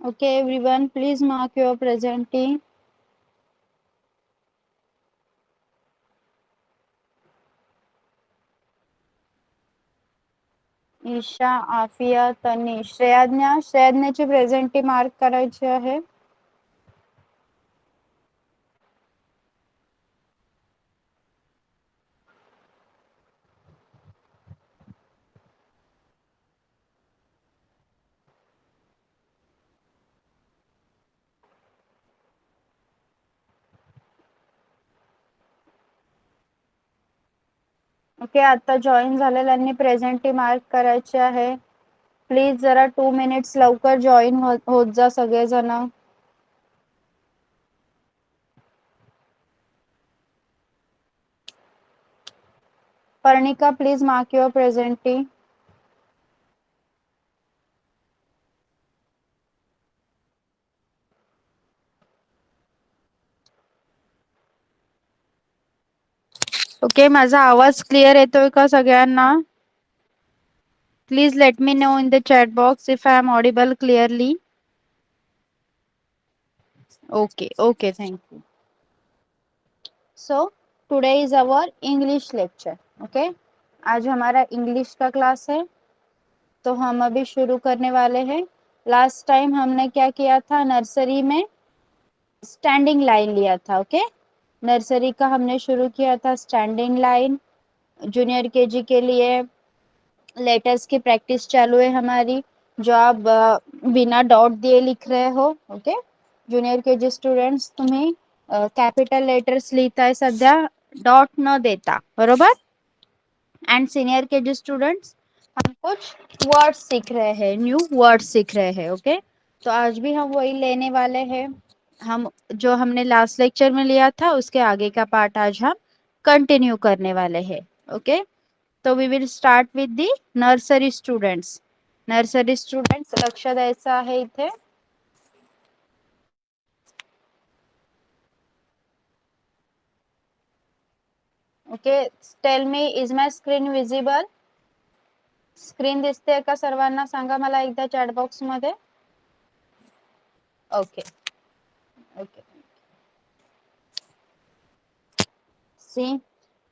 Okay, everyone, please mark your presenting. Isha, Afiya, Tanish, श्रेयाज्ञाची presenty mark करायची आहे. ओके, आता जॉईन झालेल्यांनी प्रेझेंटी मार्क करायची आहे. प्लीज जरा 2 मिनिट्स लवकर जॉईन होत जा सगळेजण. Parnika, please mark your presenty. Okay, माझा आवाज क्लिअर येतोय का सगळ्यांना? Please let me no in the chat box if I am audible clearly. Okay, thank you. So today is our English lecture. Okay, आज हमारा इंग्लिश का क्लास है, तो हम अभी शुरू करने वाले हैं. लास्ट टाइम हमने क्या किया था, नर्सरी में स्टैंडिंग लाइन लिया था. ओके, नर्सरी का हमने शुरू किया था स्टैंडिंग लाइन. जूनियर केजी के लिए लेटर्स की प्रैक्टिस चालू है हमारी, जो आप बिना डॉट दिए लिख रहे हो. ओके, ज्युनियर केजी स्टुडंट्स, तुम्ही कॅपिटल लेटर्स लिहिताय सध्या, डॉट न देता, बरोबर. एंड सीनियर केजी स्टूडेंट्स, हम कुछ वर्ड्स सीख रहे हैं, न्यू वर्ड्स सीख रहे हैं. ओके, तो आज भी हम वही लेने वाले हैं. हम जो हमने लास्ट लेक्चर में लिया था उसके आगे का पार्ट आज हम कंटिन्यू करने वाले हैं. ओके, तो we will start with the nursery students. Nursery students, लक्ष द्यायचं आहे इथे. Okay, tell me, is my screen visible? Screen दिसते का सर्वांना? सांगा मला एकदा चॅट बॉक्स मध्ये. ओके ओके, सी,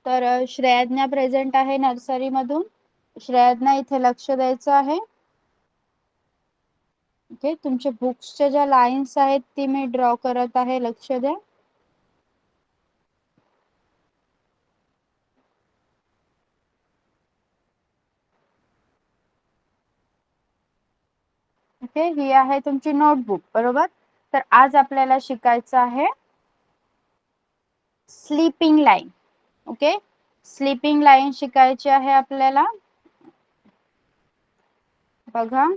तर श्रेयाज्ञा प्रेझेंट आहे नर्सरी मधून. श्रेयाज्ञा, इथे लक्ष द्यायचं आहे. ओके, तुमच्या बुक्सच्या ज्या लाईन्स आहेत ती मी ड्रॉ करत आहे, लक्ष द्या. ओके, ही आहे तुमची नोटबुक, बरोबर. तर आज आपल्याला शिकायचं आहे sleeping line. Okay, sleeping line शिकायची आहे आपल्याला. बघा,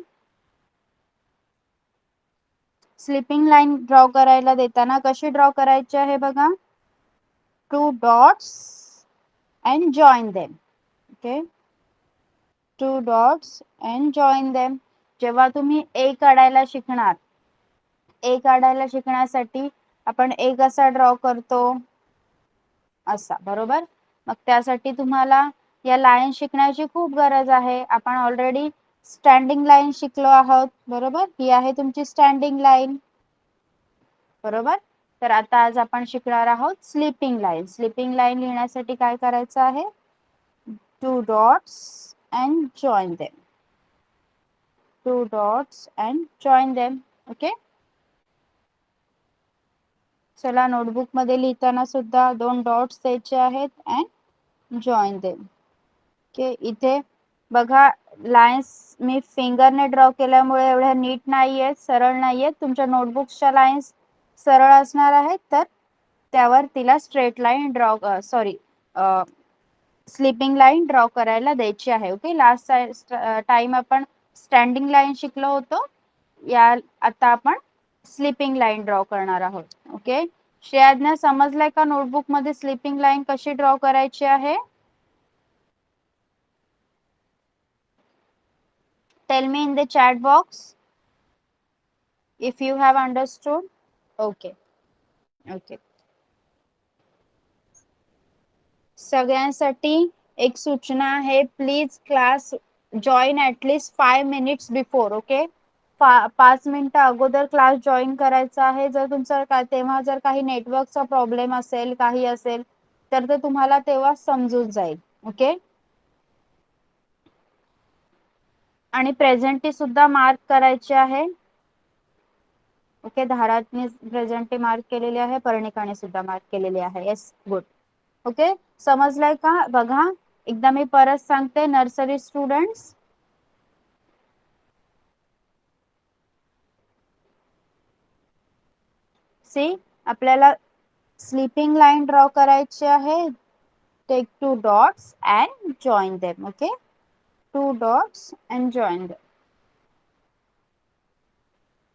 स्लीपिंग लाईन ड्रॉ करायला देताना कशी ड्रॉ करायची आहे बघा. 2 dots and join them. Okay, 2 dots and join them. जेव्हा तुम्ही ए काढायला शिकणार, ए काढायला शिकण्यासाठी आपण ए कसा ड्रॉ करतो, असा, बरोबर. मग त्यासाठी तुम्हाला या लाईन शिकण्याची खूप गरज आहे. आपण ऑलरेडी स्टँडिंग लाईन शिकलो आहोत, बरोबर. ही आहे तुमची स्टँडिंग लाईन, बरोबर. तर आता आज आपण शिकणार आहोत स्लीपिंग लाईन. स्लीपिंग लाईन लिहिण्यासाठी काय करायचं आहे, 2 dots and join them. 2 dots and join them. Okay, चला, नोटबुक मध्ये लिहिताना सुद्धा 2 डॉट्स द्यायचे आहेत and join them. ओके, इथे बघा, लाईन्स मी फिंगरने ड्रॉ केल्यामुळे एवढ्या नीट नाहीयेत, सरळ नाहीयेत. तुमच्या नोटबुक्सच्या लाईन्स सरळ असणार आहेत, तर त्यावर तिला straight line draw, sorry, sleeping line draw करायला द्यायची आहे. ओके, लास्ट टाइम आपण स्टँडिंग लाईन शिकलो होतो, या आता आपण स्लीपिंग लाईन ड्रॉ करणार आहोत. ओके, श्रेयाज्ञा, समजलाय का नोटबुक मध्ये स्लीपिंग लाईन कशी ड्रॉ करायची आहे? Tell me in the chat box if you have understood. Okay okay, सगळ्यांसाठी एक सूचना आहे, please class join at least 5 minutes before. Okay, 5 मिनिटं अगोदर क्लास जॉईन करायचा आहे. जर तुमचा तेव्हा जर काही नेटवर्कचा प्रॉब्लेम असेल, काही असेल, तर ते तुम्हाला तेव्हा समजून जाईल. ओके. आणि प्रेझेंटी सुद्धा मार्क करायची आहे. ओके. धाराने प्रेझेंटी मार्क केलेली आहे, पर्णिकाने सुद्धा मार्क केलेली आहे. Yes, good. ओके. समजलंय का? बघा एकदा मी परत सांगते. नर्सरी स्टुडंट्स, सी, आपल्याला स्लीपिंग लाईन ड्रॉ करायची आहे. Take 2 dots and join them. Okay, 2 dots and join them.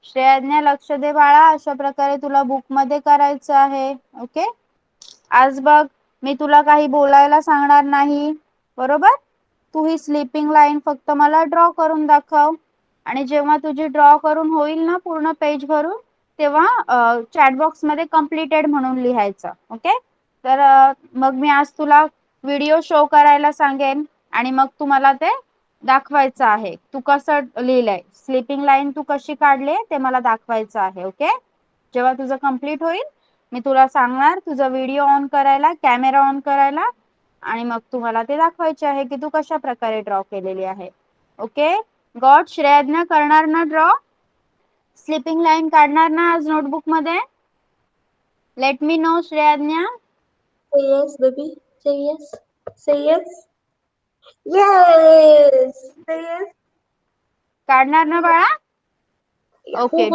श्रेयाज्ञा लक्ष दे बाळा, अशा प्रकारे तुला बुक मध्ये करायचं आहे. ओके. आज बघ मी तुला काही बोलायला सांगणार नाही, बरोबर. तू ही स्लीपिंग लाईन फक्त मला ड्रॉ करून दाखव. आणि जेव्हा तुझी ड्रॉ करून होईल ना पूर्ण पेज भरून, तेव्हा चॅट बॉक्स मध्ये कम्प्लिटेड म्हणून लिहायचं. ओके. तर मग मी आज तुला व्हिडिओ शो करायला सांगेन आणि मग तुम्हाला ते दाखवायचं आहे. तू कसं लिहिलंय, स्लीपिंग लाईन तू कशी काढली ते मला दाखवायचं आहे. ओके. जेव्हा तुझं कम्प्लीट होईल मी तुला सांगणार तुझा व्हिडिओ ऑन करायला, कॅमेरा ऑन करायला, आणि मग तुम्हाला ते दाखवायचे आहे की तू कशा प्रकारे ड्रॉ केलेली आहे. ओके. गॉड, श्रेयाज्ञा करणार ना ड्रॉ? स्लीपिंग लाईन काढणार ना आज नोटबुक मध्ये? Let me know Shreyagna. Say yes, baby. Say yes. Say yes. Yes. Say yes. काढणार ना बाळा? ओके.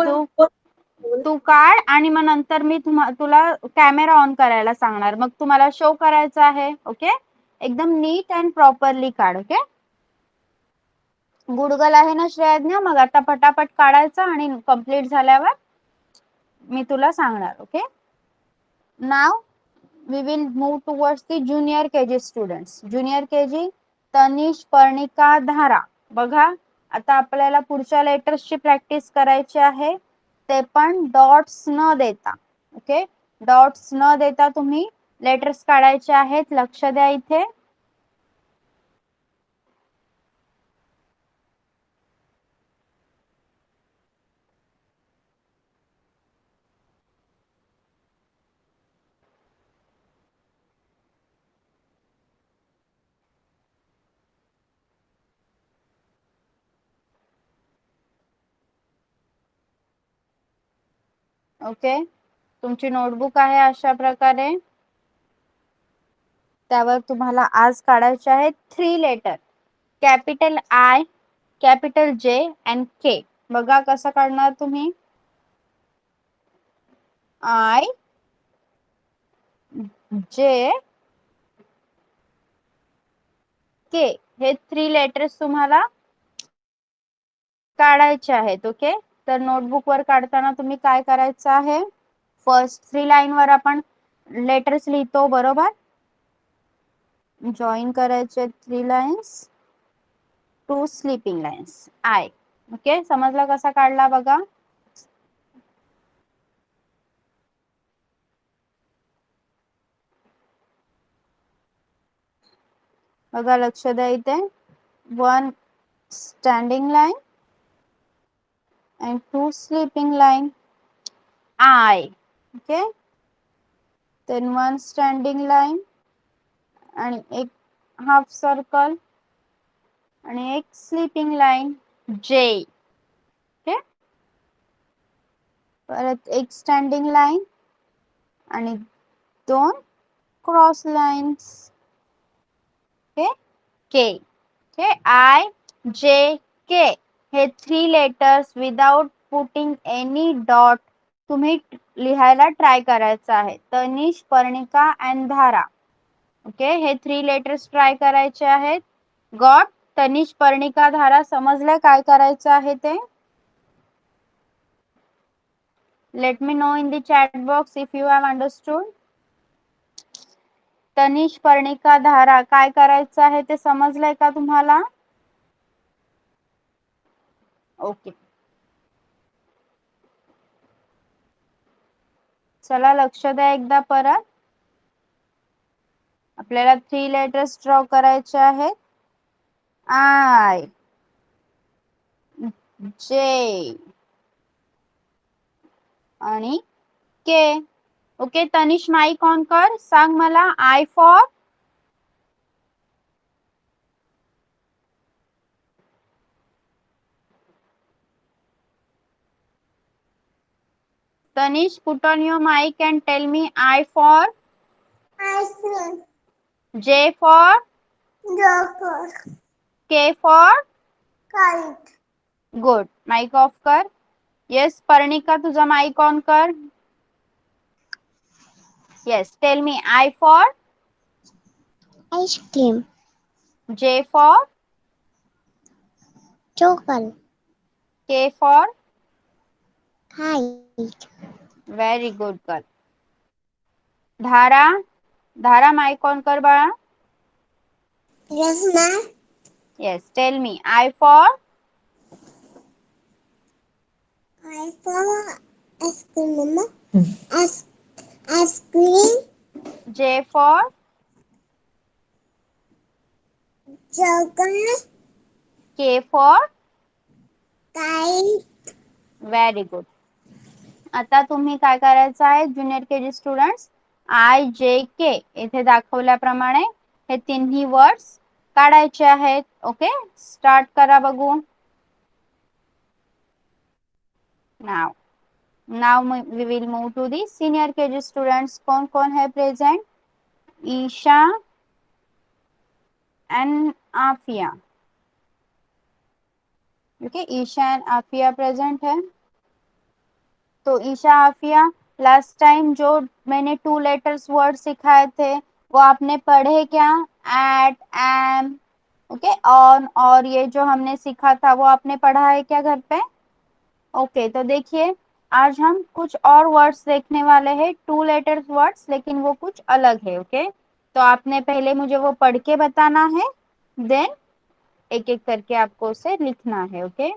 तू काढ आणि मग नंतर मी तुला कॅमेरा ऑन करायला सांगणार, मग तुम्हाला शो करायचं आहे. ओके. एकदम नीट अँड प्रॉपरली काढ. ओके. गुडगल आहे ना श्रेयाज्ञा? मग आता पटापट काढायचं आणि कंप्लीट झाल्यावर मी तुला सांगणार. Okay. Now we will move towards the junior KG students. junior KG, Tanish, Parnika, धारा. बघा आता आपल्याला पुढच्या लेटर्सची प्रॅक्टिस करायची आहे, ते पण डॉट्स न देता. ओके. डॉट्स न देता तुम्ही लेटर्स काढायचे आहेत. लक्ष द्या इथे. ओके. तुमची नोटबुक आहे अशा प्रकारे, त्यावर तुम्हाला आज काढायचे आहेत 3 letter, capital I, capital J and K. बघा कसं काढणार तुम्ही. आय, जे, के, हे 3 लेटर्स तुम्हाला काढायचे आहेत. ओके. तर नोटबुक वर काढताना तुम्ही काय करायचं आहे, फर्स्ट 3 लाईन वर आपण लेटर्स लिहितो, बरोबर. जॉईन करायचे 3 लाईन्स, 2 स्लीपिंग लाईन्स. आय. ओके. समजला कसा काढला बघा. बघा लक्ष द्या इथे. 1 standing line and 2 sleeping line. I. Okay. Then 1 standing line आणि एक हाफ सर्कल आणि एक स्लीपिंग लाईन J. ओके. परत एक स्टँडिंग लाईन आणि 2 cross lines. Okay. K. Okay. I, J, K हे 3 letters without putting any dot तुम्ही लिहायला ट्राय करायचं आहे. तनिष, पर्णिका अँड धारा. ओके. हे 3 लेटर्स ट्राय करायचे आहेत. गॉट, तनिष, पर्णिका, धारा समजलंय काय करायचं आहे ते? Late me no in the chat box if you have understood. Tanish, Parnika, धारा काय करायचं आहे ते समजलंय का तुम्हाला? ओके. चला लक्ष द्या एकदा परत. आपल्याला 3 लेटर्स ड्रॉ करायचे आहेत. आय, J आणि K. Okay, Tanish mike on कर. सांग मला I for Tanish, put on your mic and tell me I for ice cream, J for joker, K for kite, good. Mike off कर. Yes Parnika, तुझा mike on कर. Yes, tell me I for ice cream, J for joker, K for kite. Very good girl. Dhara, Dhara mike on कर बाळा. Yes, ma'am. Yes, tell me I for I follow ice cream, mama. Ice cream, J for joker, K for kite. Very good. आता तुम्ही काय करायचं आहे junior KG students, IJK इथे दाखवल्याप्रमाणे हे तिन्ही वर्ड्स काढायचे आहेत. ओके, स्टार्ट करा बघू. Now we will move to the senior KG students. कौन कौन है present? Isha and Afiya. Okay, Isha and Afiya present है. तो ईशा, आफिया, लास्ट टाइम जो मैंने 2 लेटर्स वर्ड सिखाए थे वो आपने पढ़े क्या? एट, एम, ओके, ऑन, और ये जो हमने सीखा था वो आपने पढ़ा है क्या घर पे? ओके, तो देखिए आज हम कुछ और वर्ड्स देखने वाले हैं, 2 लेटर्स वर्ड्स, लेकिन वो कुछ अलग है. ओके, तो आपने पहले मुझे वो पढ़ के बताना है, देन एक एक करके आपको उसे लिखना है. ओके,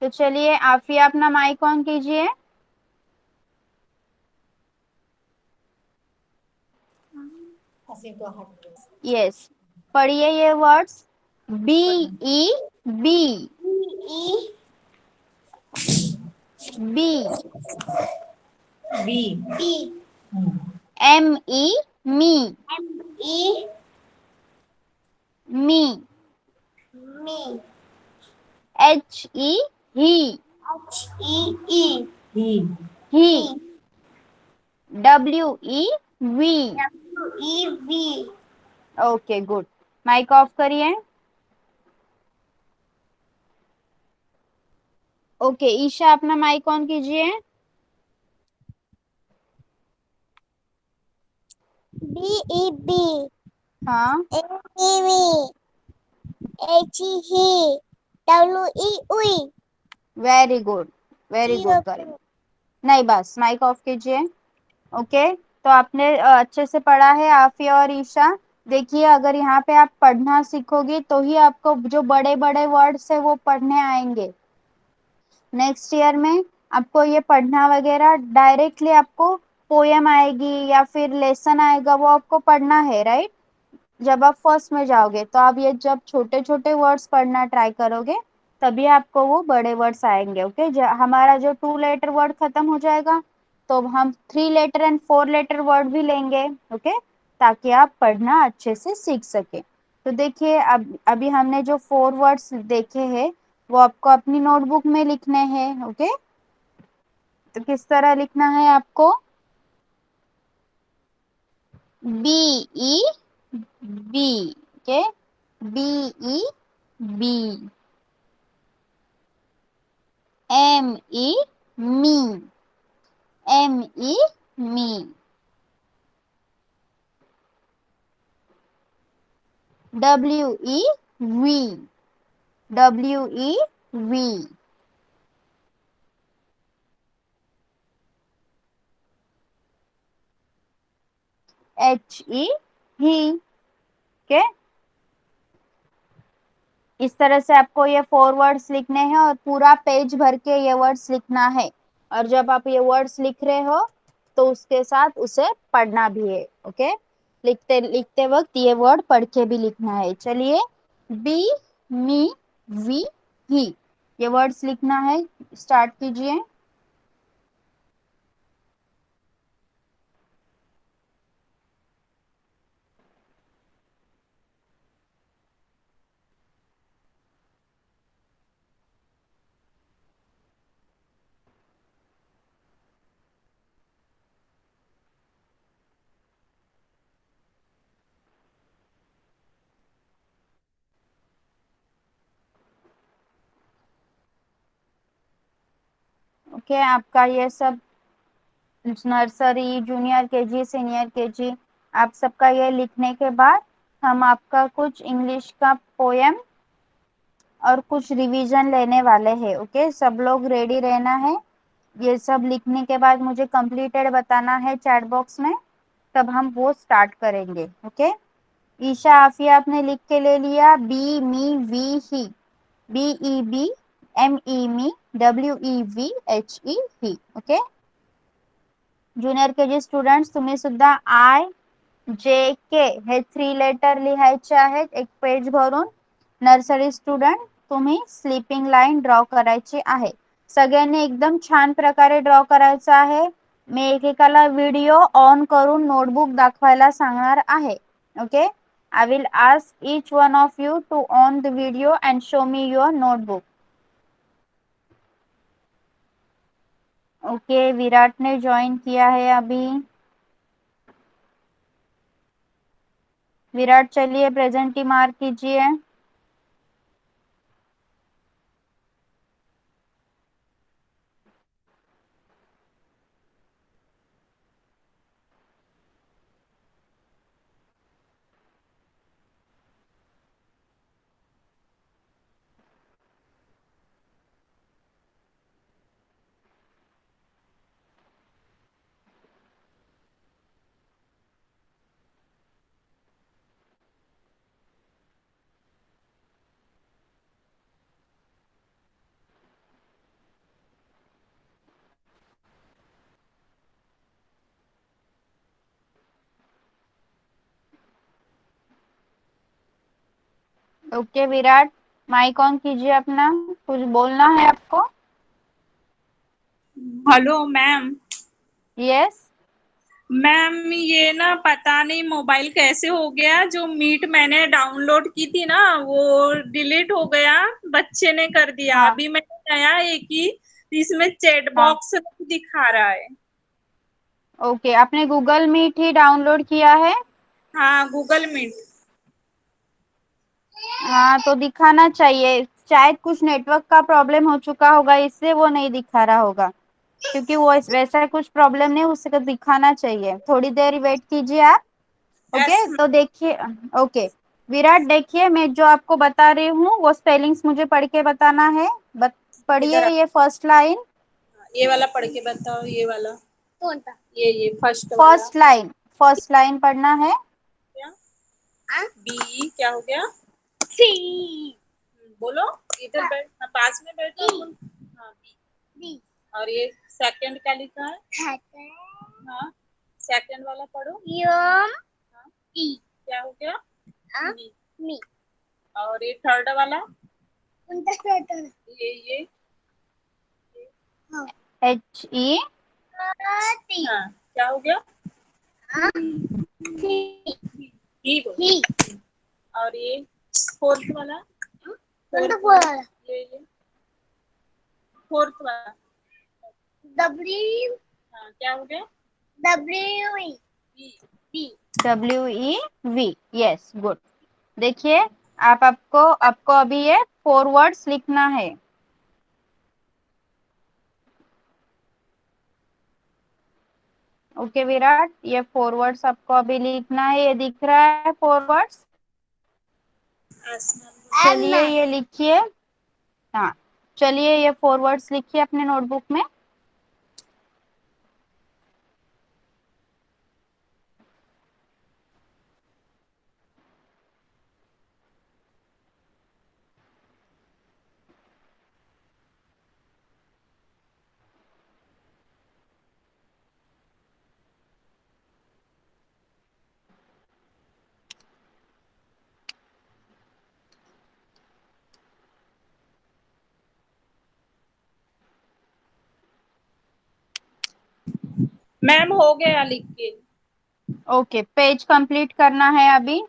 तो चलिए आफिया अपना माइक ऑन कीजिए. यस, पढ़िए ये words. BE be, be, B. ME me, E. Me, Me. HE he, He. He, He. WE we. W-E-V. Okay good. Mike off करिए. ओके, ईशा अपना माइक ऑन कीजिए. B-E-B. हाँ, M-E-V. H-E-He. W-E-We. Very good, very good girl. G-O-P. नहीं, बस mic off कीजिए. Okay, तो आपने अच्छे से पढ़ा है आफिया और ईशा. देखिए अगर यहाँ पे आप पढ़ना सीखोगे तो ही आपको जो बड़े बड़े वर्ड्स है वो पढ़ने आएंगे. नेक्स्ट ईयर में आपको ये पढ़ना वगैरह डायरेक्टली आपको पोयम आएगी या फिर लेसन आएगा, वो आपको पढ़ना है, राइट? जब आप फर्स्ट में जाओगे तो आप ये जब छोटे छोटे वर्ड्स पढ़ना ट्राई करोगे तभी आपको वो बड़े वर्ड्स आएंगे. ओके, हमारा जो 2 लेटर वर्ड खत्म हो जाएगा तो हम 3 लेटर एंड 4 लेटर वर्ड भी लेंगे. ओके, ताकि आप पढ़ना अच्छे से सीख सके. तो देखिए अब अभी हमने जो 4 वर्ड्स देखे हैं वो आपको अपनी नोटबुक में लिखने हैं. ओके, तो किस तरह लिखना है आपको? BE be, okay, BE be, ME me, ME me, WE we, WE we, HE he. Okay, इस तरह से आपको ये 4 वर्ड्स लिखने हैं और पूरा पेज भर के ये वर्ड्स लिखना है. और जब आप ये वर्ड्स लिख रहे हो तो उसके साथ उसे पढ़ना भी है. ओके, लिखते लिखते वक्त ये वर्ड पढ़ के भी लिखना है. चलिए, बी मी, वी, ही, ये वर्ड्स लिखना है। स्टार्ट कीजिए। ओके, आपका ये सब nursery, junior KG, senior KG, आप सबका ये लिखने के बाद हम आपका कुछ इंग्लिश का पोयम और कुछ रिवीजन लेने वाले हैं। ओके, सब लोग रेडी रहना है। ये सब लिखने के बाद मुझे कंप्लीटेड बताना है चैट बॉक्स में, तब हम वो स्टार्ट करेंगे। ओके, ईशा, आफिया आपने लिख के ले लिया। Be, me, we, he, B E be, M E me, W E we H E, he. Okay, junior KG students तुम्ही सुद्धा आय जे के हे 3 लेटर लिहायचे आहेत एक पेज भरून। नर्सरी स्टुडंट तुम्ही स्लीपिंग लाईन ड्रॉ करायची आहे। सगळ्यांनी एकदम छान प्रकारे ड्रॉ करायचं आहे। मी एकेकाला व्हिडिओ ऑन करून नोटबुक दाखवायला सांगणार आहे। Okay, I will ask each one of you to on the video and show me your notebook. Okay, Virat ने ज्वाइन किया है अभी। विराट चलिए प्रेजेंट मार्क कीजिए। ओके विराट, माइक ऑन कीजिए अपना, कुछ बोलना है आपको। Hello ma'am. यस। मैम ये ना पता नहीं मोबाइल कैसे हो गया, जो मीट मैंने डाउनलोड की थी ना वो डिलीट हो गया, बच्चे ने कर दिया। हाँ अभी मैंने नया एक ही, इसमें चैट हाँ। बॉक्स दिखा रहा है। ओके, आपने गूगल मीट ही डाउनलोड किया है। हाँ, गूगल मीट। हाँ तो दिखाना चाहिए, शायद कुछ नेटवर्क का प्रॉब्लम हो चुका होगा, इससे वो नहीं दिखा रहा होगा। क्योंकि वो वैसा कुछ प्रॉब्लम नहीं, उससे दिखाना चाहिए। थोड़ी देर वेट कीजिए आप। एस। ओके तो देखिए। ओके विराट, देखिए मैं जो आपको बता रही हूँ वो स्पेलिंग्स मुझे पढ़ के बताना है। पढ़िए इधर आ, ये फर्स्ट लाइन। ये वाला पढ़ के बताओ, ये वाला कौन सा? ये फर्स्ट वाला। फर्स्ट लाइन, फर्स्ट लाइन पढ़ना है। क्या? बी क्या हो गया? सी। बोलो, इधर बैठ, हाँ, पास में बैठो। हाँ, बी। और ये सेकंड क्या लिखा है? हाँ, सेकंड वाला पढ़ो। यम। हाँ, ई क्या हो गया? मी। मी। और ये थर्ड वाला? ये हाँ, एच ई हाँ, क्या हो गया? ही बोलो। ही। और ये फोर्थ वाला? फोर्थ वाला ये फोर्थ वाला डब्ल्यू। हाँ, क्या हो गया? W E we. W E we. Yes, good. देखिए, आपको आपको अभी ये 4 वर्ड्स लिखना है। ओके विराट, ये 4 वर्ड्स आपको अभी लिखना है। ये दिख रहा है 4 वर्ड्स। चलिए ये लिखिए। हाँ, चलिए ये 4 वर्ड्स लिखिए अपने नोटबुक में। मैम हो गया लिख के। ओके, पेज कंप्लीट करना है अभी।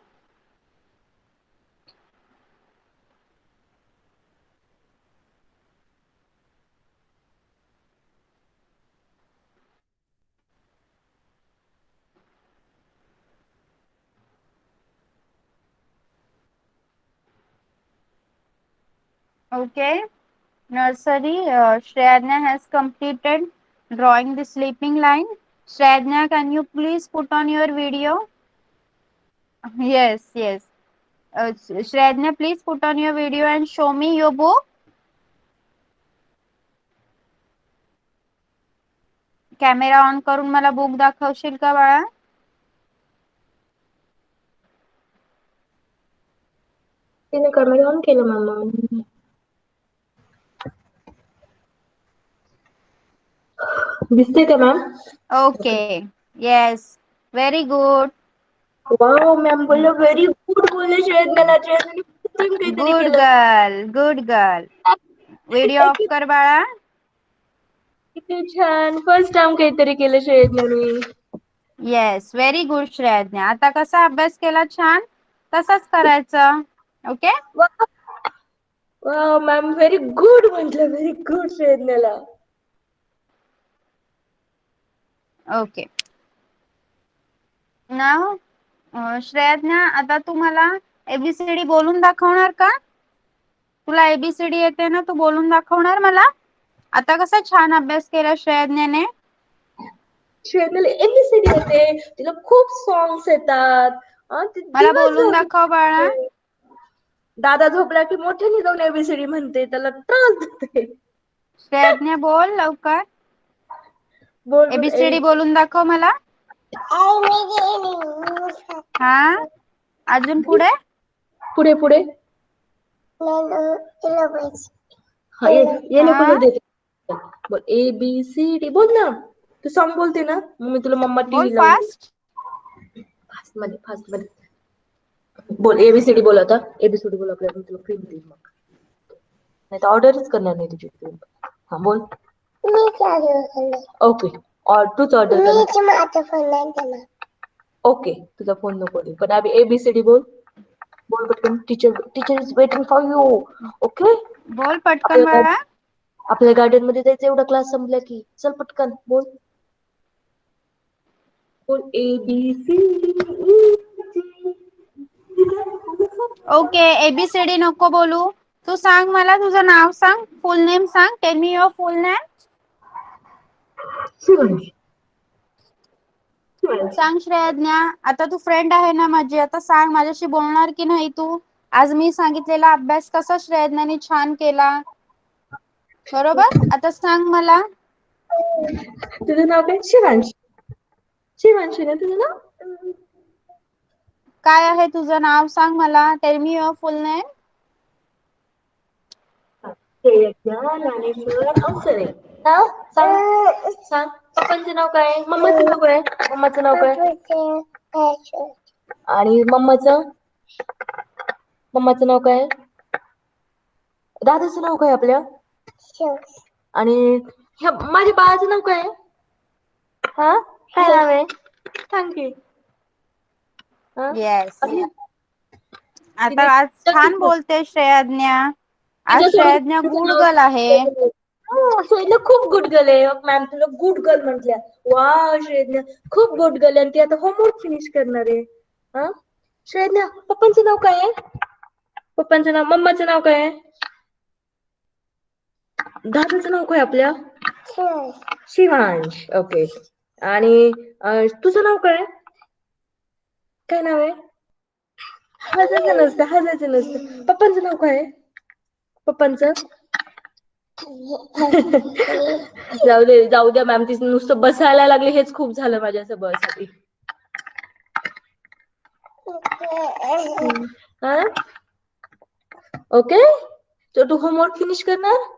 Okay, nursery. Shradnya has completed drawing the sleeping line. Shradnya, can you please put on your video? Yes, yes. Shradnya, please put on your video and show me your book. Camera on करून मला book दाखवशील का बाळा? तिने camera on केलं मामा. दिसते का ma'am? Okay, yes, very good. Wow ma'am बोललो व्हेरी गुड बोलले श्रेयसला. काहीतरी गुड केलं. Girl, good girl. Video off कर बाळा. किती छान, फर्स्ट टाइम काहीतरी केलं श्रेयसने. Yes, very good Shreyagna. आता कसा अभ्यास केला छान, तसाच करायचं. Okay. Wow ma'am very good म्हटलं, व्हेरी गुड श्रेयसला. ओके. नाव श्रेयज्ञा, आता तू मला एबीसीडी बोलून दाखवणार का? तुला एबीसीडी येते ना, तू बोलून दाखवणार मला? आता कसा छान अभ्यास केला श्रेयज्ञाने. श्रेयसला एबीसीडी येते, तिला खूप सॉंग्स येतात. ती मला बोलून दाखव बाळा. दादा झोपला की मोठ्याने जाऊन एबीसीडी म्हणते, त्याला त्रास देते. श्रेयज्ञा बोल लवकर. बोल बोल. एबीसीडी बोलून दाखव मला. हा, अजून पुढे. पुढे पुढे. हा येलो हा, कलर देते. बोल एबीसीडी बोल ना. तू सॉन्ग बोलते ना, मग मी तुला मम्मा बोल टीव्ही लावून देते. फास्ट. फास्ट मध्ये. बोल एबीसीडी बोल आता. एबीसीडी बोल, आपल्याला तुला क्रीम देईल मग. नाही तर ऑर्डरच करणार नाही तुझी क्रीम. हा बोल. ओके, और तूच ऑर्डर कर. ओके, तुझा फोन नको दे, पण अभी एबीसीडी बोल. बोल पटकन. Teacher is waiting for you. Okay. बोल पटकन बाळा. आपल्या गार्डन मध्ये जायचं, एवढा क्लास संपला की. चल पटकन बोल. बोल एबीसीडी. ओके, एबीसीडी नको बोलू. तू सांग मला, तुझं नाव सांग, फुल नेम सांग. Tell me your full name. सांग श्रेयज्ञा. आता तू फ्रेंड आहे ना माझी, आता सांग माझ्याशी बोलणार की नाही तू? आज मी सांगितलेला अभ्यास कसा श्रेयज्ञाने छान केला, बरोबर? आता सांग मला. तुझं नाव काय? शिवांश. शिवांशी ना तुझं नाव? काय आहे तुझं नाव सांग मला. Tell me your full name. Dnyaneshwar Awsare. नाव सांग. सांग. पप्पांचं नाव काय? मम्माचं नाव काय? मम्माचं नाव काय? आणि मम्माचं नाव काय? दादाचं नाव काय आपल्या? आणि ह्या माझ्या बाळाचं नाव काय? हा, काय नाव आहे? सांग की. येस, आणि आता आज छान बोलते श्रेयज्ञा. आज श्रेयज्ञा गुड गर्ल आहे. श्रेयज्ञा खूप गुड गर्ल आहे. मॅम तुला गुड गर्ल म्हटल्या. वा श्रेयज्ञा खूप गुड गर्ल आहे, आणि ती आता होमवर्क फिनिश करणार आहे. हा, श्रेयज्ञा पप्पांचं नाव काय आहे? पप्पांचं नाव. मम्माचं नाव काय आहे? दादाचं नाव काय आपल्या? शिवांश. ओके. आणि तुझं नाव काय? काय नाव आहे? हसायचं नसतं. पप्पांचं नाव काय आहे? पप्पांचं. जाऊ द्या मॅम, ती नुसतं बसायला लागली हेच खूप झालं माझ्या साठी. ओके, तर तू होमवर्क फिनिश करणार?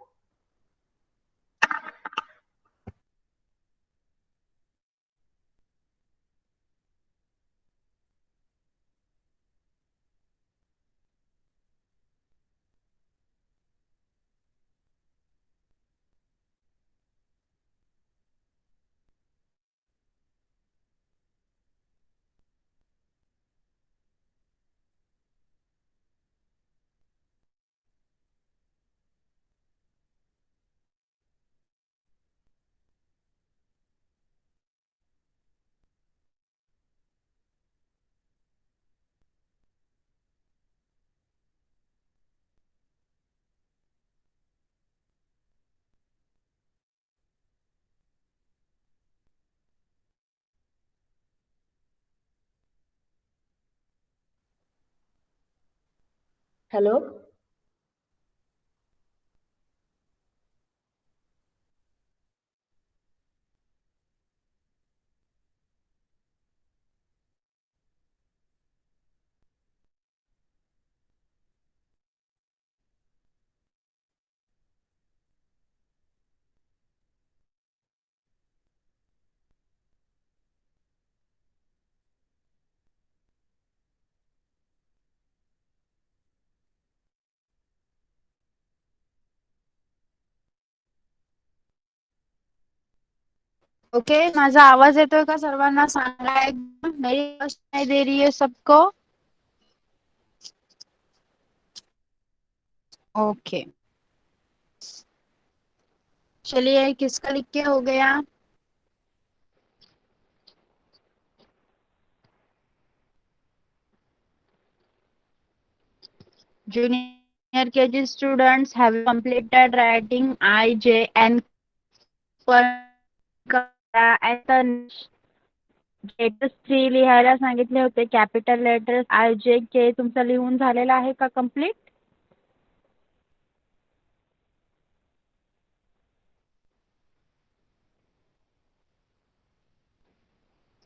हेलो ओके, माझा आवाज येतोय का सर्वांना? सांगा एकदम, मेरी आवाज नहीं दे रही है सबको? ओके, चलिए, किसका लिख के हो गया? Junior KG students have completed writing I, J, and letters 3 लिहायला सांगितले होते. कॅपिटल लेटर्स आय, जे, के तुमचं लिहून झालेला आहे का complete?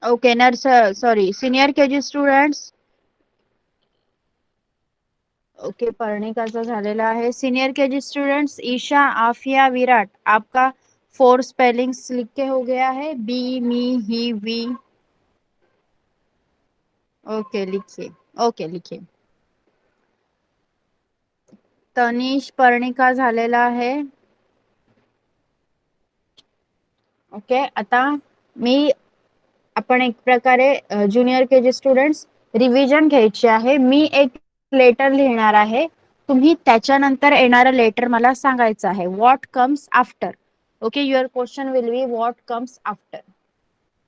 Okay, sorry, senior KG students. Okay, पर्णिकाचा झालेला आहे. Senior KG students Isha, Afiya, Virat, आपका 4 स्पेलिंग्स लिख के हो गया है. Be, me, he, we. Okay, लिखिए. ओके, लिखिए. तनिष, पर्णिका झालेला आहे. ओके, आता आपण एक प्रकारे ज्युनियर केजी स्टुडंट्स रिव्हिजन घ्यायची आहे. मी एक लेटर लिहिणार आहे, तुम्ही त्याच्यानंतर येणारं लेटर मला सांगायचं आहे. What comes after. Okay, your question will be what comes after.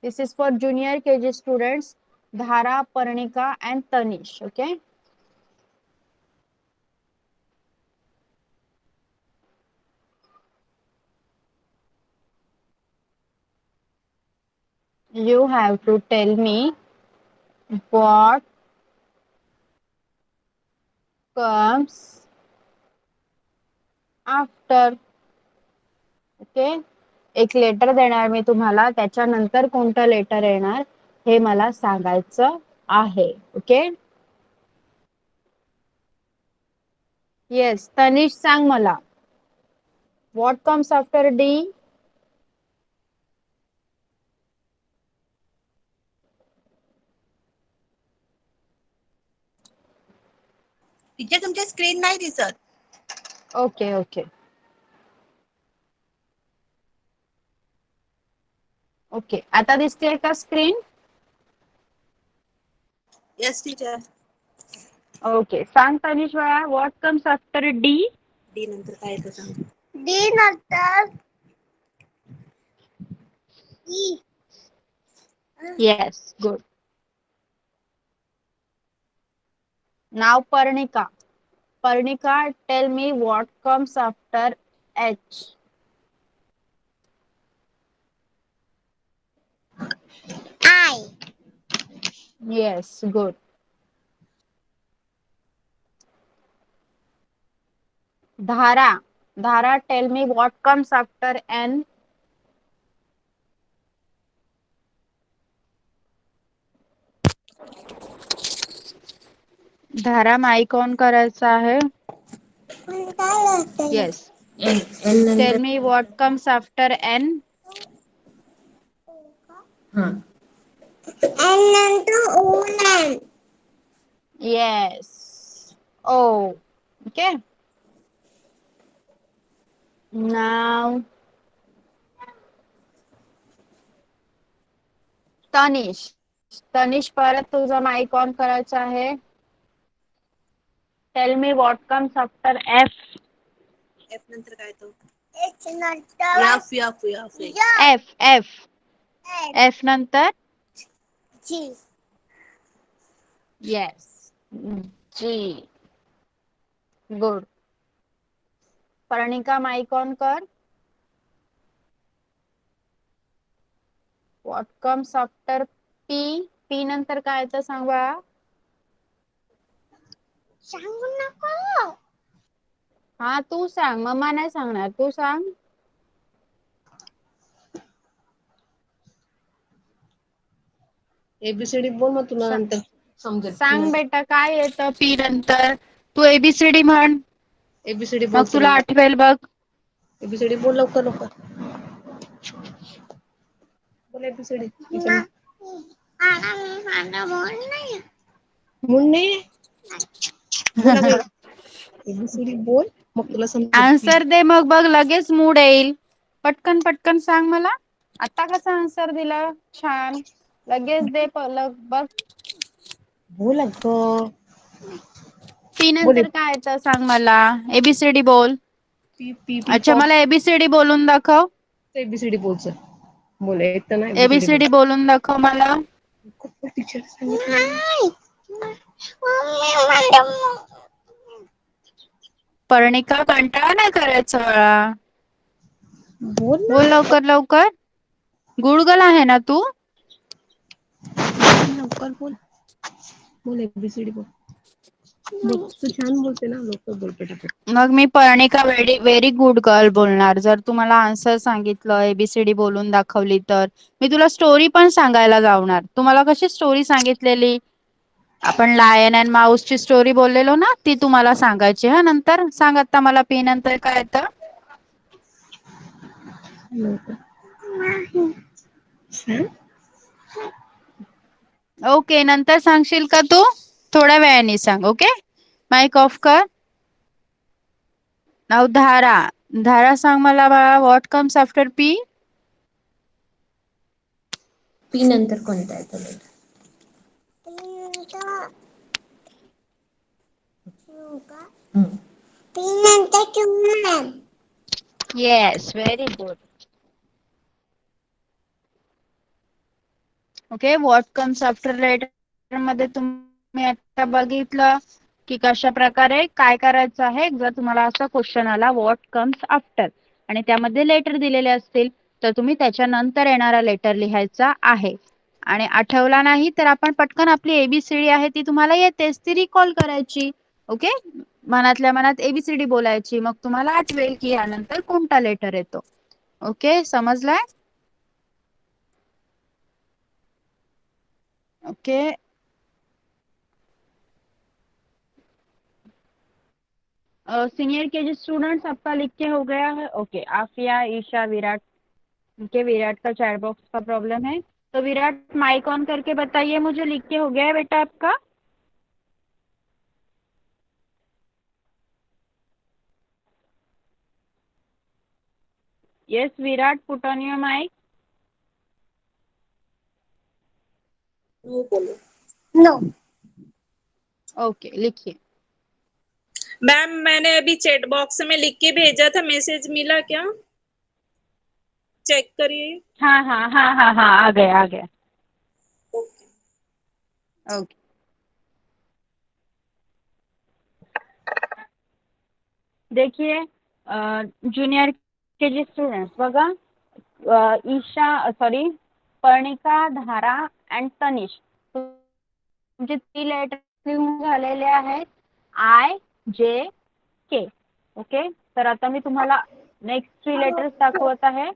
This is for junior KG students Dhara, Parnika and Tanish. Okay, you have to tell me what comes after. Okay, एक लेटर देणार मी तुम्हाला, त्याच्यानंतर कोणतं लेटर येणार हे मला सांगायचं आहे. ओके, येस, तनिष सांग मला. What comes after D? Teacher तुमची स्क्रीन नाही दिसत. ओके ओके ओके, आता दिसते का स्क्रीन? Yes teacher. ओके, सांग तनिष बाळा, what comes after D? D नंतर काय येतं सांग. डी नंतर E. Yes, good. Now Parnika. Parnika, tell me what comes after H. I. Yes, good. Dhara. Dhara, tell me what comes after N. Dhara, mike on करायचा आहे. Yes, tell me what comes after N. N नंतर O N. Yes, O. Okay, now Tanish. Tanish, परत तुझा mike on करायचा आहे. Tell me what comes after F. F नंतर काय येतं. एच नंतर याफ याफ याफ. एफ एफ एफ नंतर G. Yes, G. Good. Parnika, mike on कर. What comes after P. P नंतर काय येतं सांग बाळा. हा तू सांग, मम्मा नाही सांगणार, तू सांग. ABCD बोल, मग तुला नंतर समजेल. सांग बेटा काय येतं पी नंतर. तू एबीसीडी म्हण, ABCD मग बोल तुला आठवेल बघ. ABCD बोल लवकर लवकर. बोल ABCD. मूड नाही. बोल अगं ABCD बोल, मग तुला समजेल. आन्सर दे मग बघ, लगेच मूड येईल. पटकन पटकन सांग मला. आता कसा आन्सर दिला छान, लगेच दे बघ. बोल अगं. पी बोल नंतर काय येतं सांग मला. एबीसीडी बोल. पी पी पी अच्छा, मला एबीसीडी बोलून दाखव. ABCD बोल चल. बोल येतं ना ABCD बोल. एबीसीडी बोलून दाखव मला. टीचर सांगितलं. पर्णिका कंटाळा नाही करायचा बाळा. बोल ना बोल लवकर लवकर. गुडगल आहे ना तू. लवकर बोल. बोल ABCD बोल. तू छान बोलते ना, लवकर बोल पटापट. मग मी पर्णिका व्हेरी गुड गर्ल बोलणार. जर तुम्हाला आन्सर सांगितलं, एबीसीडी बोलून दाखवली तर. मी तुला स्टोरी पण सांगायला लावणार. तुम्हाला कशी स्टोरी सांगितलेली, आपण लायन अँड माऊस ची स्टोरी बोललेलो ना, ती तुम्हाला सांगायची. हा नंतर सांग. आता मला पी नंतर काय येतं. ओके, नंतर सांगशील का तू. थोड्या वेळाने सांग. ओके, माईक ऑफ कर. नाव धारा. धारा सांग मला बाळा. What comes after P. P नंतर कोणता येतो letter? Yes, very good. Okay, what comes after letter मध्ये तुम्ही आता बघितलं की कशा प्रकारे काय करायचं आहे. जर तुम्हाला असा क्वेश्चन आला व्हॉट कम्स आफ्टर आणि त्यामध्ये लेटर दिलेले असतील, तर तुम्ही त्याच्यानंतर येणारा लेटर लिहायचा आहे. आणि आठवला नाही तर आपण पटकन आपली एबीसीडी आहे ती तुम्हाला येतेच, ती रिकॉल करायची. ओके, मनातल्या मनात एबीसीडी बोलायची, मग तुम्हाला आठवेल की यानंतर कोणता लेटर येतो. ओके, समजलाय. ओके, सीनियर केजी स्टूडेंट्स आपका लिख के हो गया है. ओके, आफिया, ईशा, विराट. ओके, विराट का चैट बॉक्स का प्रॉब्लम है, तो विराट माइक ऑन करके बताइए मुझे, लिख के हो गया है बेटा आपका. Yes Virat, put on your mike. No. Okay, लिखिए. मैम मैंने अभी चैट बॉक्स में लिख के भेजा था, मैसेज मिला क्या? चेक करिए. हाँ हाँ हाँ हाँ हाँ, आ गया आ गया. ओके, देखिए जूनियर केजी स्टूडेंट्स बघा, ईशा सॉरी पर्णिका, धारा अँड तनिष, तुमचे 3 लेटर लिहून झालेले आहेत. आय जे के. ओके, तर आता मी तुम्हाला नेक्स्ट 3 लेटर्स दाखवत आहे.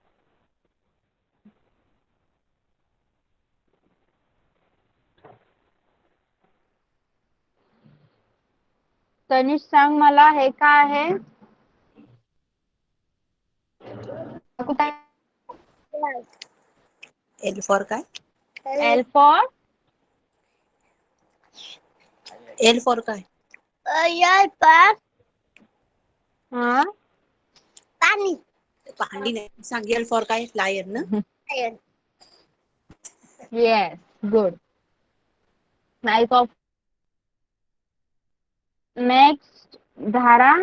तनिष सांग मला हे काय आहे. कुठे L for काय? एल फॉर L for काय? हाँ पानी. भांडी नाही. सांग L for काय? लायन ना. Yes, good. Mike off. Next Dhara,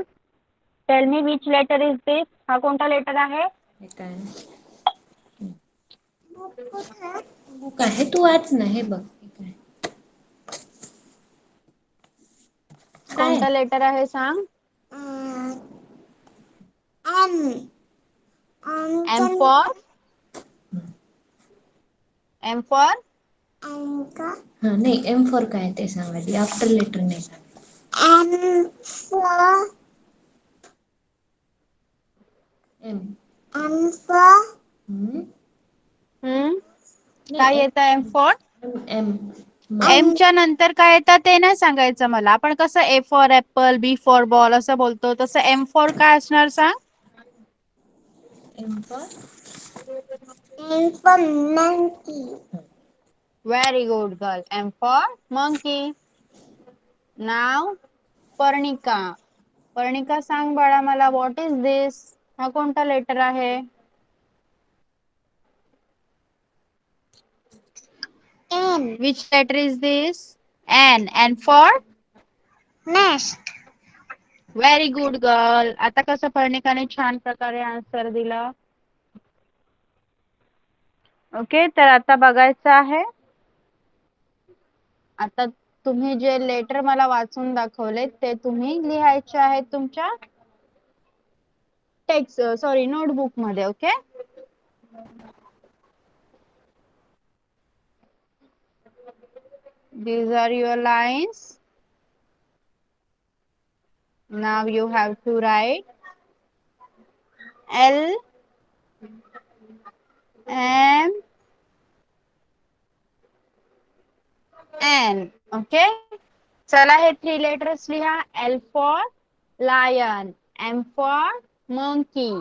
tell me which letter is this. हा कोणता लेटर आहे. हे काय? बुक आहे, तू वाच ना. हे बघ. हे काय? कोणता लेटर आहे सांग. एम फॉर एम फॉर हा नाही, एम फॉर काय ते सांग आधी. आफ्टर लेटर नाही सांग. M for M. M for काय येतं एम फॉर? M. एम च्या नंतर काय येतं ते नाही सांगायचं मला. आपण कसं A for apple, B for ball असं बोलतो, तसं एम फॉर काय असणार सांग? M for monkey. Very good girl. M for monkey. Now Parnika. Parnika सांग बाळा मला, व्हॉट इज दिस? हा कोणता लेटर आहे? N. Which letter is this? N. N for? Nest. Very good girl. आता कसं पर्णिकाने छान प्रकारे आन्सर दिला. ओके, तर आता बघायचं आहे. आता तुम्ही जे लेटर मला वाचून दाखवले ते तुम्ही लिहायचे आहेत तुमच्या टेक्स्ट सॉरी नोटबुक मध्ये. Okay, these are your lines. Now you have to write L M N. Okay, चला हे 3 लेटर्स लिहा. L for lion, M for monkey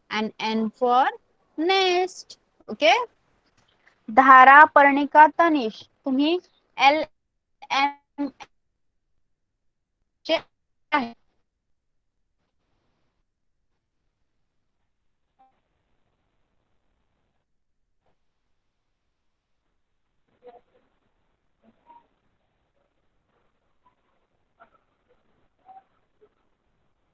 and N for nest. Okay, धारा, पर्णिका, तनिष, तुम्ही L M चे आहे.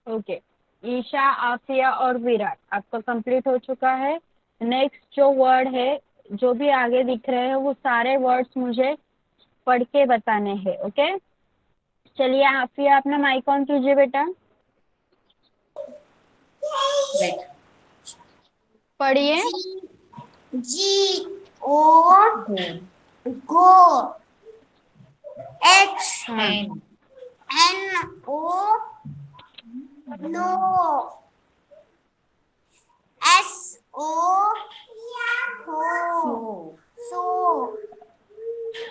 Okay, Isha, Aafia और विराट आपका complete हो चुका है. नेक्स्ट जो वर्ड है, जो भी आगे दिख रहे हैं वो सारे वर्ड्स मुझे पढ़ के बताने हैं. ओके, चलिए आफिया अपना माइक ऑन कीजिए बेटा. Right. पढ़िए. G O go. H Hen. N O no. S O ho. So.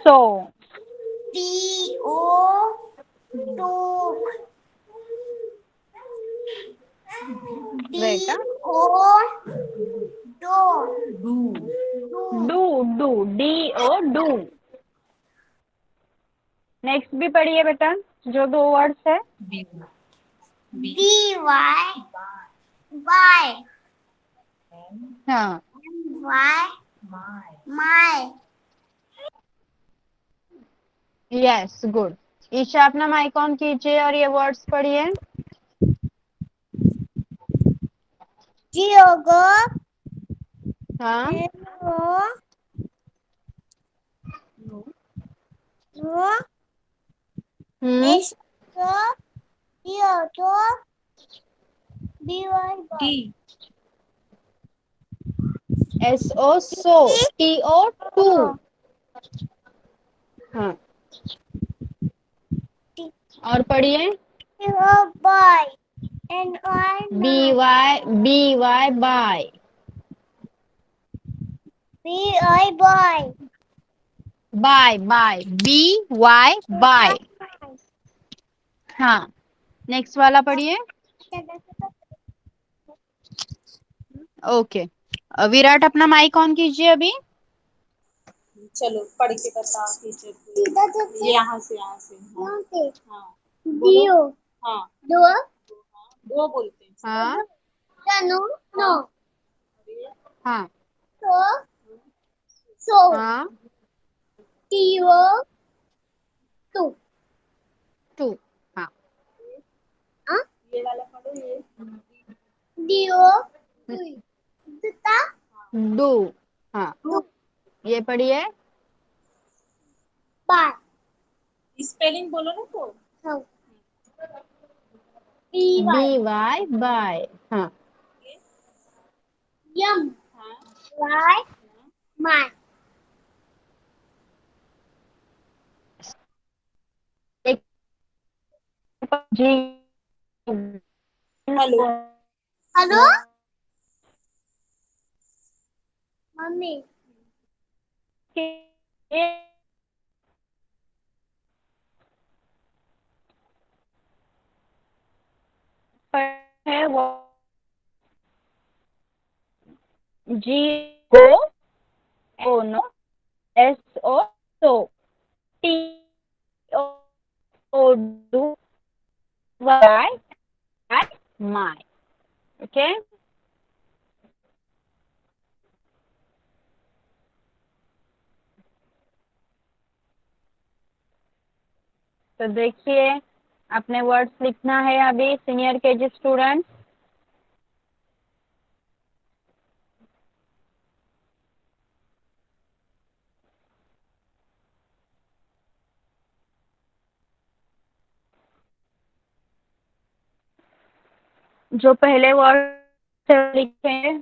So. T O to. बेटा. O do. Do. Do, D O do. Next भी पढ़िए बेटा, जो 2 वर्ड्स है. B. B Y Y हाँ, Y my. Yes, good. Isha अपना mike on कीजिए और ये वर्ड्स पढ़िए. G O go. हाँ. N O no. S O T O to. B Y D. S O so. T O to. हाँ, और पढ़िए. T O boy. N O B Y by. B I boy. By by, B Y by. हाँ, next वाला पढ़िए. Okay, Virat अपना mike on कीजिए अभी. चलो पढ़ के बता टीचर को. यहाँ से हाँ. Dio. हाँ. Do. दो बोलते हैं. हाँ. No. No. हाँ. So. So. हाँ. T O two. टू. हाँ. ये वाला पढ़ो. ये D O Dita. डू. हाँ, ये पढ़िए. Bye. स्पेलिंग बोलो ना तो. So. B B Y. Y by. हाँ. Yum. हाँ. Y. My. एक जी हेलो हेलो मम्मी है वो G O O no S O so T O O do Y I my okay तो देखिए अपने वर्ड्स लिखना है अभी सीनियर केजी स्टूडेंट जो पहले वर्ड लिखे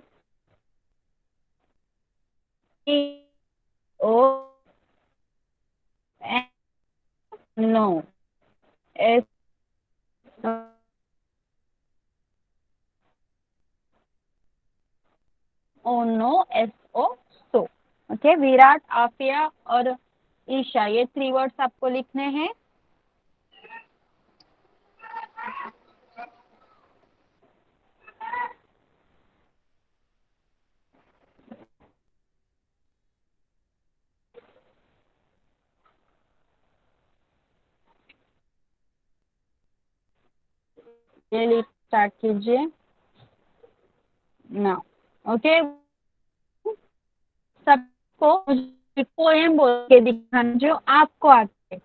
O no S O no S O so okay Virat Afiya और ईशा ये 3 वर्ड्स आपको लिखने हैं ये स्टार्ट कीजिए ना ओके सबको पोएम बोल के दिखाना जो आपको आते हैं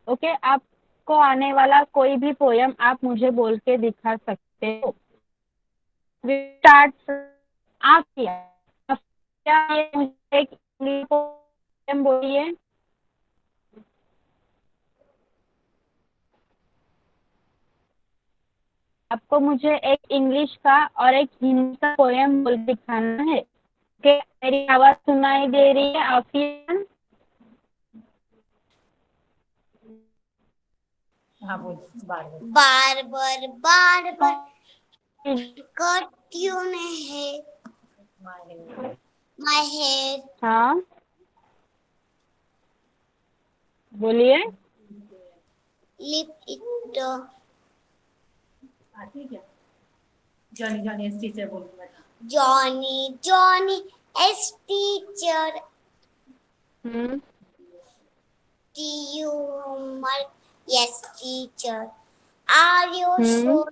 ओके आपको आने वाला कोई भी पोएम आप मुझे बोल के दिखा सकते हो स्टार्ट आफिया क्या मुझे एक इंग्लिश पोएम बोलिए आपको मुझे एक इंग्लिश का और एक हिंदी का पोएम बोल के दिखाना है ओके मेरी आवाज सुनाई दे रही है आफिया हाँ बोल बार बार बार क्यों है माय हेड हाँ बोलिए लिप इट आती क्या जॉनी जॉनी एस टीचर बोल Johnny Johnny yes teacher did you homework yes teacher are you sure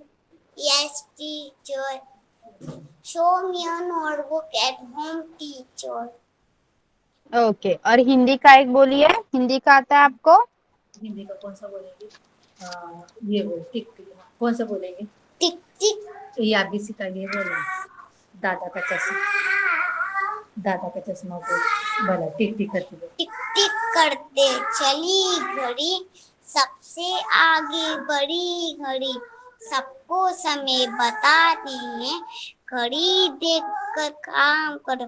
yes teacher show me a notebook at home teacher okay और हिंदी का एक बोलिए हिंदी का आता है आपको हिंदी का कौन सा बोलेंगे ये बोल टिक टिक कौन सा बोलेंगे टिक टिक ये आप भी सिखाइए बोलो दादा का चश्मा बोल बोला टिक टिक करके बोल टिक टिक करते चली घड़ी सबसे आगे बड़ी घड़ी सबको समय बताती है घड़ी देख कर काम करो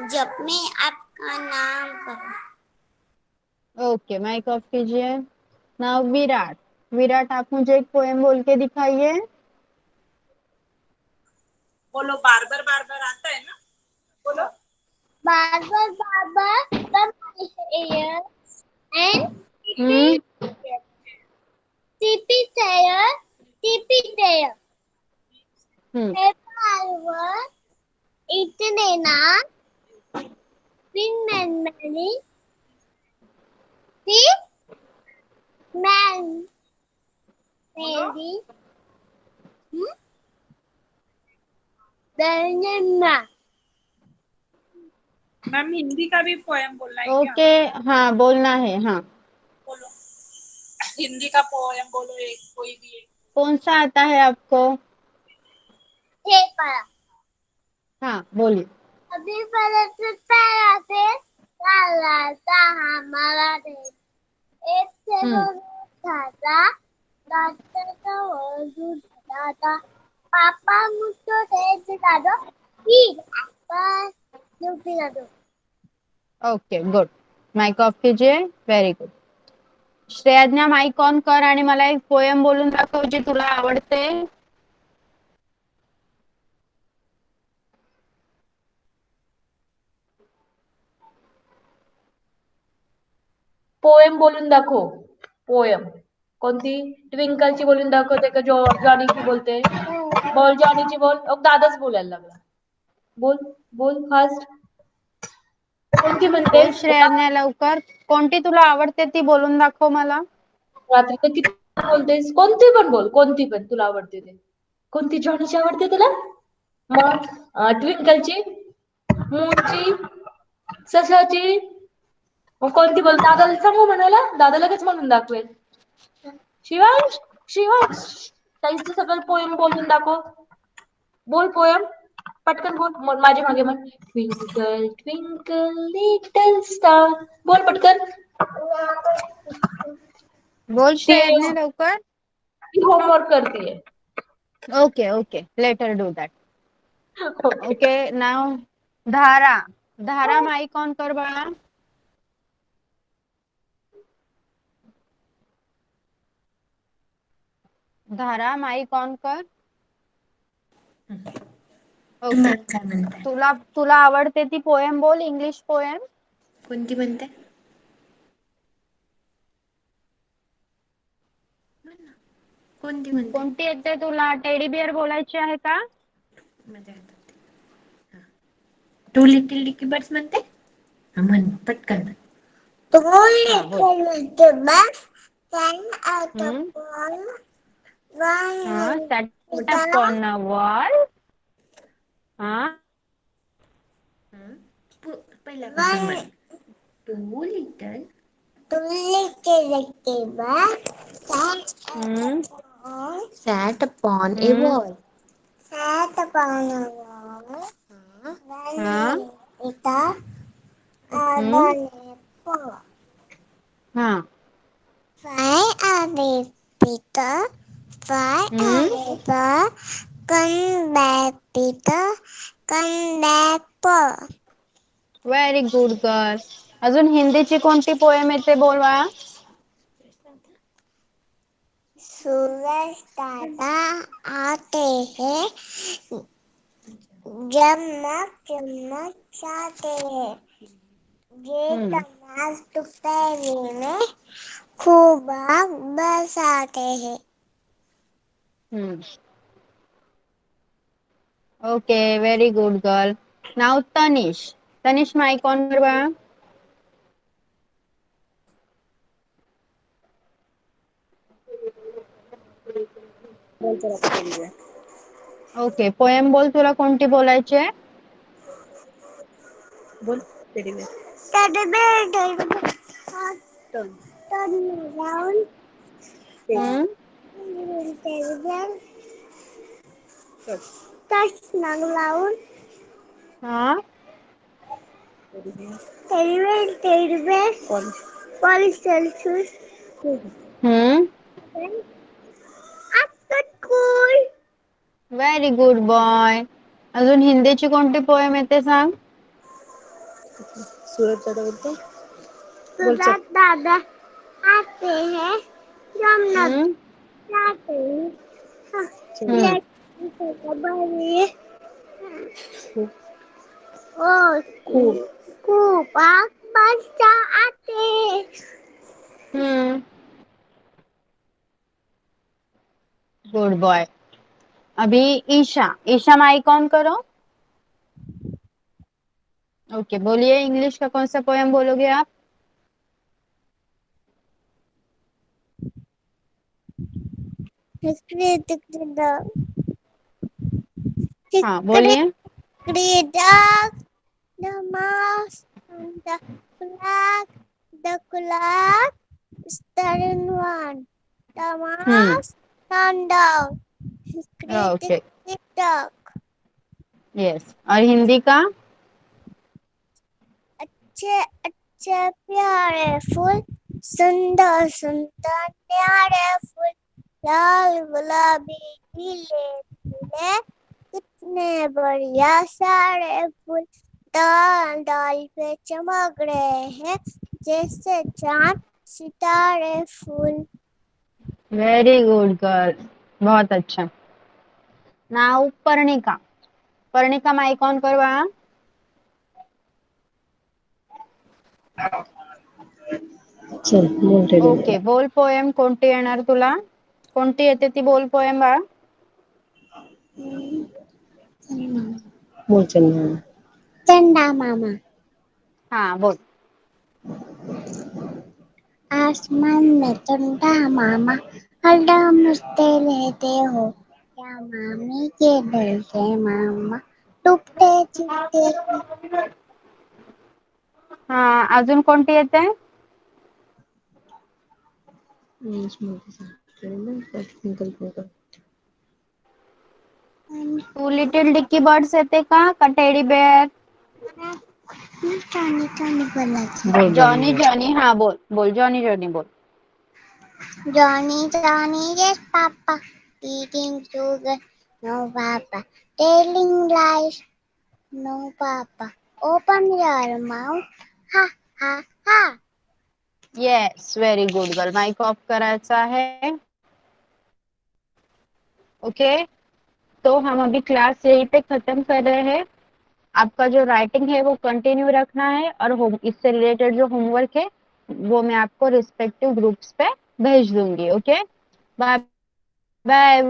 जब मैं आपका नाम करूं ओके माइक ऑफ कीजिए नाउ विराट विराट आप मुझे एक पोएम बोल के दिखाइए बोलो बार बार आता है ना बोलो बार the ear and hmm tippy tail hmm ever eaten enough been many the man lady banana ma'am Hindi का भी पोएम बोलना है क्या ओके हाँ बोलना है हाँ बोलो हिंदी का पोएम बोलो एक कोई भी एक कौन सा आता है आपको paper हाँ बोलिए अभी पहले से पैरा से लाला सा हमारा देश एक से वो था दादा वो दूध दादा पापा मुझको दे दादा फिर आपका जो फिर दो ओके गुड माइक ऑफ कीजिए वेरी गुड श्रेयाज्ञा माईक ऑन कर आणि मला एक पोएम बोलून दाखव जी तुला आवडते. पोएम बोलून दाखव. पोएम कोणती? ट्विंकलची बोलून दाखवते का जॉनीची बोलते? बोल जॉनीची बोल. दादाच बोलायला लागला. बोल बोल फास्ट. कोणती बोल म्हणतेस? श्रेयाज्ञा लवकर. कोणती तुला आवडते ती बोलून दाखव मला. रात्री तर किती बोलतेस? कोणती पण बोल. कोणती पण तुला आवडते ते. कोणती जॉनीची आवडते तुला? मग ट्विंकलची, मूनची, सशाची. मग कोणती बोल? दादाला सांगू म्हणायला? दादा लगेच म्हणून दाखवेल. शिवांश शिवांश ताईचं सगळं पोएम बोलून दाखव. बोल पोएम पटकन बोल. माझ्या मागे म्हण ट्विंकल ट्विंकल लिटल स्टार. बोल पटकन. बोल ते श्रेयाज्ञा लवकर. होमवर्क करतीये. Okay okay let her do that. Okay now Dhara. Dhara mike on कर बाळा. धारा माईक ऑन कर. ओके काय म्हणताय? तुला तुला आवडते ती पोएम बोल. English poem. कोणती म्हणते? कोणती म्हणते? कोणती येते तुला? टेडी बिअर बोलायची आहे का? माझ्या हातात. टू लिटिल डिकी बर्ड्स म्हणते? हा म्हण पटकन. Two little birds sang out upon one sat upon a wall. पहिल्यापासून म्हण. Two little birds sat upon a wall. sat upon a wall. One with a apple. Fly away, Peter. Fly away, Paul. Come back, Peter. Come back, Paul. Very good girl. अजून हिंदीची कोणती poem येते बोलवा. सूरज दादा आते हैं जमक जमक जाते हैं ये तमाश दोपहरी में खूब बरसाते हैं. Okay very good girl. नाव तनिष. तनिष माईक ऑन कर बाळा. ओके पोएम बोल. तुला कोणती बोलायची आहे? बोल teddy bear. Teddy bear, teddy bear, turn around. Teddy bear, touch around. हाँ. Teddy bear, polish shoes. After school. Very good boy. अजून हिंदीची कोणती पोएम येते सांग. सूरज दादा बोलतो. सूरज दादा आते हैं जमनक जाते हैं खूब बच्चा आते. Good boy. अभी ईशा. ईशा माइक ऑन करो. ओके बोलिए. इंग्लिश का कौन सा पोएम बोलोगे आप? हाँ बोलिए. The mouse and the clock starting one. The mouse turned down. Okay. Yes. और हिंदी का? अच्छे अच्छे प्यारे फूल सुंदर सुंदर प्यारे फूल लाल गुलाबी पीले पीले कितने बढ़िया सारे फूल डाल डाल पे चमक रहे हैं जैसे चांद सितारे फूल. Very good girl. बहुत अच्छा. Now Parnika. Parnika mike on करवा. चल बोल रे ओके. बोल पोएम कोणती येणार तुला? कोणती येते ती बोल पोएम बाळा. बोल चंदा. चंदा मामा. हा बोल. आसमान में चंदा मामा हरदम उड़ते रहते हो. क्या मामी के दिल से मामा टूटते छिपते. हा अजून कोणती येते? टू लिटिल डिक्की बर्ड्स येते का टेडी बेअर? टॉनी टॉनी बोलायचं. बोल जॉनी जॉनी. हा बोल बोल जॉनी जॉनी बोल. Johnny, Johnny, yes, Papa. Eating sugar, no, Papa. Telling lies, no, Papa. Open your mouth, ha, ha, ha. Yes very good girl. Mike off करायचा आहे. Okay. तो हम अभी क्लास यहीं पे खत्म कर रहे हैं. आपका जो राइटिंग है वो कंटिन्यू रखना है और इससे रिलेटेड जो होमवर्क है वो मैं आपको रिस्पेक्टिव ग्रुप्स पे भेज दूंगी. Okay. Bye bye.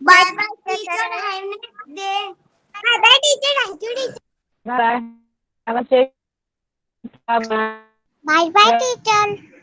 Bye bye, teacher. Have a nice day. Bye bye, teacher. Thank you, teacher. Bye. Bye bye, teacher.